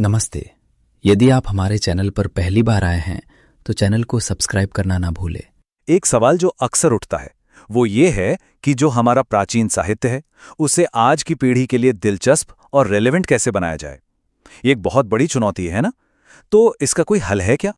नमस्ते। यदि आप हमारे चैनल पर पहली बार आए हैं तो चैनल को सब्सक्राइब करना ना भूलें। एक सवाल जो अक्सर उठता है वो ये है कि जो हमारा प्राचीन साहित्य है उसे आज की पीढ़ी के लिए दिलचस्प और रेलेवेंट कैसे बनाया जाए। ये एक बहुत बड़ी चुनौती है ना, तो इसका कोई हल है क्या?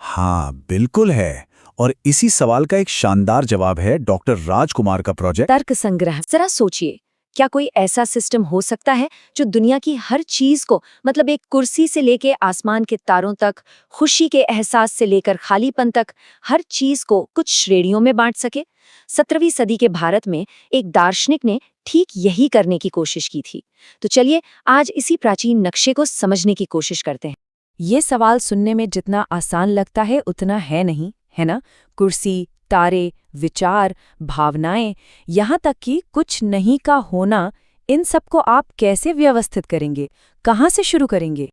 हाँ, बिल्कुल है। और इसी सवाल का एक शानदार जवाब है डॉक्टर राजकुमार का प्रोजेक्ट तर्क संग्रह। जरा सोचिए, क्या कोई ऐसा सिस्टम हो सकता है जो दुनिया की हर चीज को, मतलब एक कुर्सी से लेकर आसमान के तारों तक, खुशी के एहसास से लेकर खालीपन तक, हर चीज को कुछ श्रेणियों में बांट सके? 17वीं सदी के भारत में एक दार्शनिक ने ठीक यही करने की कोशिश की थी। तो चलिए आज इसी प्राचीन नक्शे को समझने की कोशिश करते हैं। ये सवाल सुनने में जितना आसान लगता है उतना है नहीं, है ना? कुर्सी, तारे, विचार, भावनाएं, यहाँ तक कि कुछ नहीं का होना, इन सबको आप कैसे व्यवस्थित करेंगे? कहाँ से शुरू करेंगे?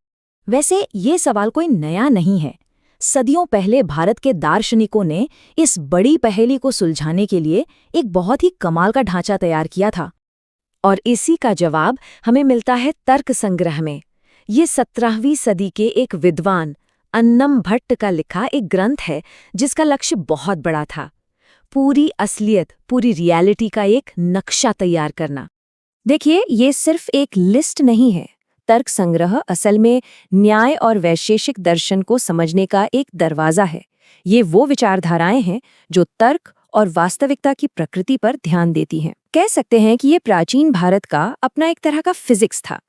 वैसे ये सवाल कोई नया नहीं है। सदियों पहले भारत के दार्शनिकों ने इस बड़ी पहेली को सुलझाने के लिए एक बहुत ही कमाल का ढांचा तैयार किया था, और इसी का जवाब हमें मिलता है तर्क संग्रह में। ये 17वीं सदी के एक विद्वान अन्नम भट्ट का लिखा एक ग्रंथ है जिसका लक्ष्य बहुत बड़ा था, पूरी असलियत, पूरी रियलिटी का एक नक्शा तैयार करना। देखिए, ये सिर्फ एक लिस्ट नहीं है। तर्क संग्रह असल में न्याय और वैशेषिक दर्शन को समझने का एक दरवाजा है। ये वो विचारधाराएं हैं जो तर्क और वास्तविकता की प्रकृति पर ध्यान देती हैं। कह सकते हैं कि ये प्राचीन भारत का अपना एक तरह का फिजिक्स था।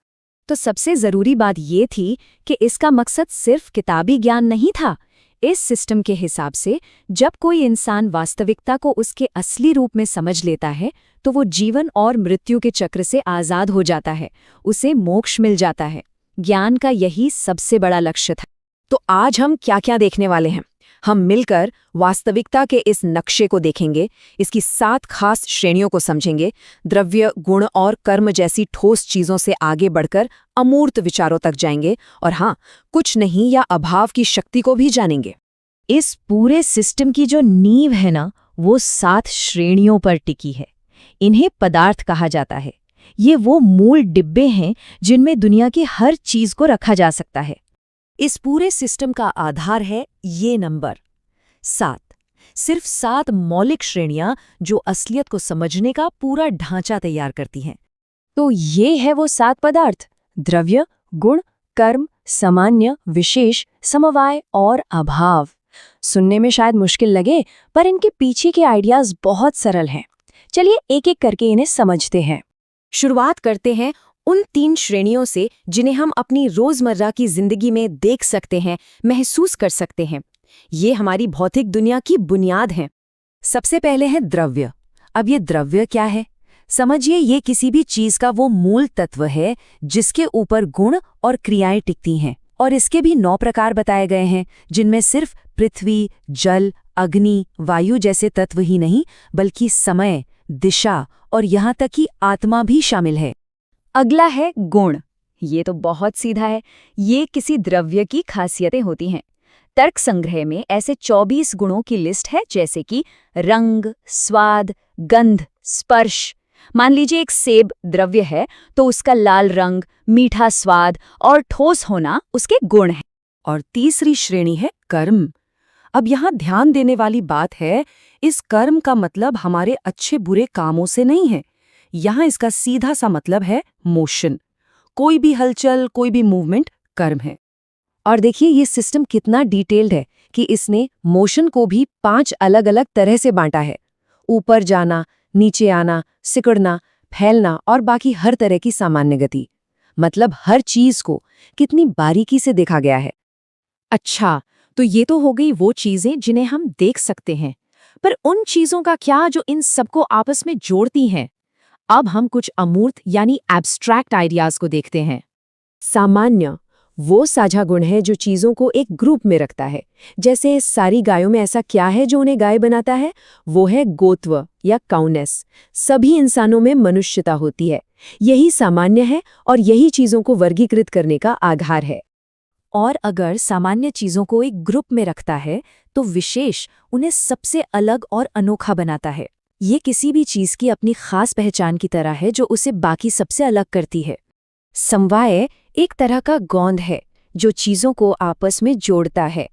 तो सबसे जरूरी बात ये थी कि इसका मकसद सिर्फ किताबी ज्ञान नहीं था। इस सिस्टम के हिसाब से जब कोई इंसान वास्तविकता को उसके असली रूप में समझ लेता है तो वो जीवन और मृत्यु के चक्र से आज़ाद हो जाता है, उसे मोक्ष मिल जाता है। ज्ञान का यही सबसे बड़ा लक्ष्य था। तो आज हम क्या क्या देखने वाले हैं? हम मिलकर वास्तविकता के इस नक्शे को देखेंगे, इसकी 7 खास श्रेणियों को समझेंगे, द्रव्य, गुण और कर्म जैसी ठोस चीजों से आगे बढ़कर अमूर्त विचारों तक जाएंगे, और हाँ, कुछ नहीं या अभाव की शक्ति को भी जानेंगे। इस पूरे सिस्टम की जो नींव है ना, वो 7 श्रेणियों पर टिकी है। इन्हें पदार्थ कहा जाता है। ये वो मूल डिब्बे हैं जिनमें दुनिया की हर चीज को रखा जा सकता है। इस पूरे सिस्टम का आधार है ये नंबर 7। सिर्फ 7 मौलिक श्रेणियां जो असलियत को समझने का पूरा ढांचा तैयार करती हैं। तो ये है वो 7 पदार्थ: द्रव्य, गुण, कर्म, सामान्य, विशेष, समवाय और अभाव। सुनने में शायद मुश्किल लगे, पर इनके पीछे के आइडियाज बहुत सरल हैं। चलिए एक एक करके इन्हें समझते हैं। शुरुआत करते हैं उन 3 श्रेणियों से जिन्हें हम अपनी रोजमर्रा की जिंदगी में देख सकते हैं, महसूस कर सकते हैं। ये हमारी भौतिक दुनिया की बुनियाद हैं। सबसे पहले है द्रव्य। अब ये द्रव्य क्या है? समझिए, ये किसी भी चीज का वो मूल तत्व है जिसके ऊपर गुण और क्रियाएं टिकती हैं। और इसके भी 9 प्रकार बताए गए हैं, जिनमें सिर्फ पृथ्वी, जल, अग्नि, वायु जैसे तत्व ही नहीं, बल्कि समय, दिशा और यहाँ तक कि आत्मा भी शामिल है। अगला है गुण। ये तो बहुत सीधा है। ये किसी द्रव्य की खासियतें होती हैं। तर्क संग्रह में ऐसे 24 गुणों की लिस्ट है, जैसे कि रंग, स्वाद, गंध, स्पर्श। मान लीजिए एक सेब द्रव्य है तो उसका लाल रंग, मीठा स्वाद और ठोस होना उसके गुण हैं। और तीसरी श्रेणी है कर्म। अब यहाँ ध्यान देने वाली बात है, इस कर्म का मतलब हमारे अच्छे बुरे कामों से नहीं है। यहाँ इसका सीधा सा मतलब है मोशन। कोई भी हलचल, कोई भी मूवमेंट कर्म है। और देखिए ये सिस्टम कितना डिटेल्ड है कि इसने मोशन को भी 5 अलग अलग तरह से बांटा है। ऊपर जाना, नीचे आना, सिकुड़ना, फैलना और बाकी हर तरह की सामान्य गति। मतलब हर चीज को कितनी बारीकी से देखा गया है। अच्छा, तो ये तो हो गई वो चीजें जिन्हें हम देख सकते हैं, पर उन चीजों का क्या जो इन सबको आपस में जोड़ती हैं? अब हम कुछ अमूर्त यानी एब्स्ट्रैक्ट आइडियाज को देखते हैं। सामान्य वो साझा गुण है जो चीजों को एक ग्रुप में रखता है। जैसे सारी गायों में ऐसा क्या है जो उन्हें गाय बनाता है? वो है गोत्व या काउनेस। सभी इंसानों में मनुष्यता होती है। यही सामान्य है और यही चीजों को वर्गीकृत करने का आधार है। और अगर सामान्य चीजों को एक ग्रुप में रखता है तो विशेष उन्हें सबसे अलग और अनोखा बनाता है। ये किसी भी चीज की अपनी खास पहचान की तरह है जो उसे बाकी सबसे अलग करती है। समवाय एक तरह का गोंद है जो चीजों को आपस में जोड़ता है।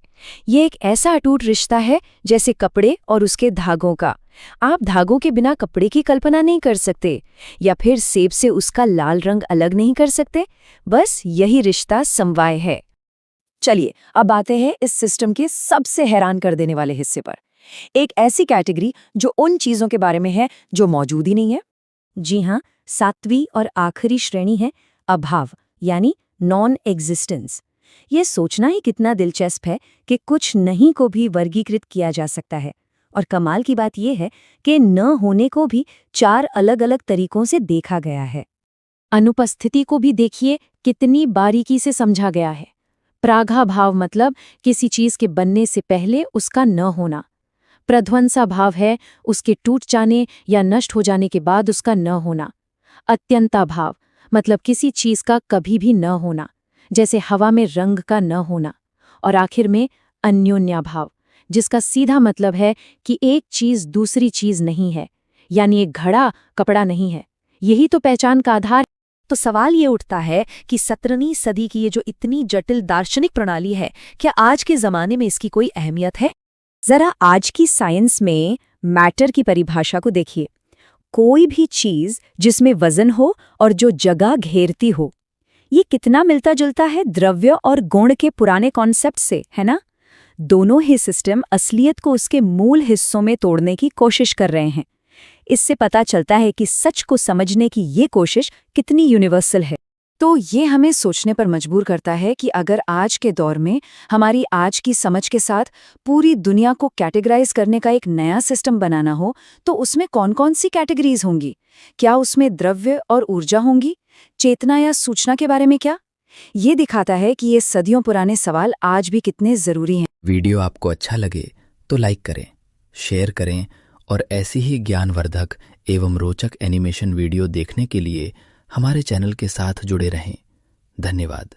ये एक ऐसा अटूट रिश्ता है जैसे कपड़े और उसके धागों का। आप धागों के बिना कपड़े की कल्पना नहीं कर सकते, या फिर सेब से उसका लाल रंग अलग नहीं कर सकते। बस यही रिश्ता समवाय है। चलिए अब आते हैं इस सिस्टम के सबसे हैरान कर देने वाले हिस्से पर, एक ऐसी कैटेगरी जो उन चीजों के बारे में है जो मौजूद ही नहीं है। जी हाँ, 7वीं और आखिरी श्रेणी है अभाव, यानी नॉन एग्जिस्टेंस। ये सोचना ही कितना दिलचस्प है कि कुछ नहीं को भी वर्गीकृत किया जा सकता है। और कमाल की बात यह है कि न होने को भी 4 अलग-अलग तरीकों से देखा गया है। अनुपस्थिति को भी देखिए कितनी बारीकी से समझा गया है। प्रागाभाव मतलब किसी चीज के बनने से पहले उसका न होना। प्रध्वंसा भाव है उसके टूट जाने या नष्ट हो जाने के बाद उसका न होना। अत्यंता भाव मतलब किसी चीज का कभी भी न होना, जैसे हवा में रंग का न होना। और आखिर में अन्योन्या भाव, जिसका सीधा मतलब है कि एक चीज दूसरी चीज नहीं है, यानी एक घड़ा कपड़ा नहीं है। यही तो पहचान का आधार। तो सवाल ये उठता है कि 17वीं सदी की ये जो इतनी जटिल दार्शनिक प्रणाली है, क्या आज के जमाने में इसकी कोई अहमियत है? जरा आज की साइंस में मैटर की परिभाषा को देखिए। कोई भी चीज जिसमें वजन हो और जो जगह घेरती हो। ये कितना मिलता जुलता है द्रव्य और गुण के पुराने कॉन्सेप्ट से, है ना? दोनों ही सिस्टम असलियत को उसके मूल हिस्सों में तोड़ने की कोशिश कर रहे हैं। इससे पता चलता है कि सच को समझने की ये कोशिश कितनी यूनिवर्सल है। तो ये हमें सोचने पर मजबूर करता है कि अगर आज के दौर में हमारी आज की समझ के साथ पूरी दुनिया को कैटेगराइज करने का एक नया सिस्टम बनाना हो, तो उसमें कौन-कौन सी कैटेगरीज होंगी? क्या उसमें द्रव्य और ऊर्जा होंगी? चेतना या सूचना के बारे में क्या? ये दिखाता है कि ये सदियों पुराने सवाल आज भी कितने जरूरी हैं। वीडियो आपको अच्छा लगे तो लाइक करें, शेयर करें और ऐसी ही ज्ञानवर्धक एवं रोचक एनिमेशन वीडियो देखने के लिए हमारे चैनल के साथ जुड़े रहें। धन्यवाद।